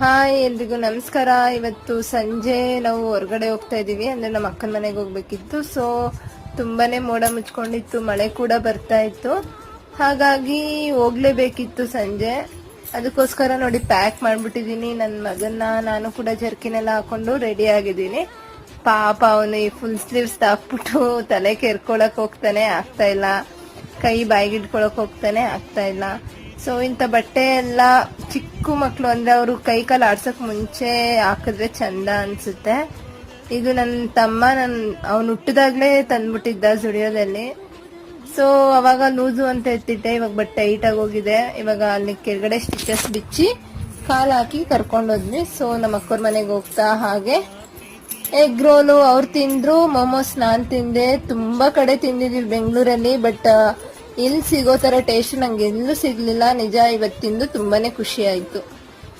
Hi ಎಲ್ರಿಗೂ ನಮಸ್ಕಾರ. ಇವತ್ತು ಸಂಜೆ ನಾವು ಹೊರಗಡೆ ಹೋಗ್ತಾ ಇದೀವಿ, ಅಂದ್ರೆ ನಮ್ಮ ಅಕ್ಕನ ಮನೆಗೆ ಹೋಗ್ಬೇಕಿತ್ತು. ಸೊ ತುಂಬಾನೇ ಮೋಡ ಮುಚ್ಕೊಂಡಿತ್ತು, ಮಳೆ ಕೂಡ ಬರ್ತಾ ಇತ್ತು, ಹಾಗಾಗಿ ಹೋಗ್ಲೇಬೇಕಿತ್ತು ಸಂಜೆ. ಅದಕ್ಕೋಸ್ಕರ ನೋಡಿ ಪ್ಯಾಕ್ ಮಾಡ್ಬಿಟ್ಟಿದೀನಿ ನನ್ನ ಮಗನ್ನ. ನಾನು ಕೂಡ ಜರ್ಕಿನೆಲ್ಲ ಹಾಕೊಂಡು ರೆಡಿ ಆಗಿದ್ದೀನಿ. ಪಾಪ ಅವನು ಈ ಫುಲ್ ಸ್ಲೀವ್ಸ್ ಹಾಕ್ಬಿಟ್ಟು ತಲೆ ಕೆರ್ಕೊಳಕ್ ಹೋಗ್ತಾನೆ, ಆಗ್ತಾ ಇಲ್ಲ. ಕೈ ಬಾಯಿಗಿಟ್ಕೊಳಕ್ ಹೋಗ್ತಾನೆ, ಆಗ್ತಾ ಇಲ್ಲ. ಸೊ ಇಂಥ ಬಟ್ಟೆ ಎಲ್ಲ ಚಿಕ್ಕ ಮಕ್ಳು ಅಂದ್ರೆ ಅವರು ಕೈ ಕಾಲು ಆಡ್ಸಕ್ ಮುಂಚೆ ಹಾಕಿದ್ರೆ ಚಂದ ಅನ್ಸುತ್ತೆ. ಇದು ನನ್ನ ತಮ್ಮ ಅವ್ನು ಹುಟ್ಟಿದಾಗ್ಲೇ ತಂದ್ಬಿಟ್ಟಿದ್ದ ಜುಡಿಯೋದಲ್ಲಿ. ಸೊ ಅವಾಗ ಲೂಸು ಅಂತ ಎತ್ತಿಟ್ಟೆ, ಇವಾಗ ಬಟ್ ಟೈಟ್ ಆಗಿ ಹೋಗಿದೆ. ಇವಾಗ ಅಲ್ಲಿ ಕೆಳಗಡೆ ಸ್ಟಿಚಸ್ ಬಿಚ್ಚಿ ಕಾಲ್ ಹಾಕಿ ಕರ್ಕೊಂಡೋದ್ವಿ. ಸೊ ನಮ್ಮ ಅಕ್ಕವ್ರ ಮನೆಗೆ ಹೋಗ್ತಾ ಹಾಗೆ ಎಗ್ ರೋಲು ಅವ್ರು ತಿಂದ್ರು, ಮೋಮೋಸ್ ನಾನ್ ತಿಂದೆ. ತುಂಬಾ ಕಡೆ ತಿಂದಿದೀವಿ ಬೆಂಗಳೂರಲ್ಲಿ, ಬಟ್ ಇಲ್ಲಿ ಸಿಗೋ ತರ ಟೇಸ್ಟ್ ನಂಗೆ ಎಲ್ಲೂ ಸಿಗ್ಲಿಲ್ಲ. ನಿಜ ಇವತ್ತು ತಿಂದು ತುಂಬಾನೇ ಖುಷಿ ಆಯ್ತು.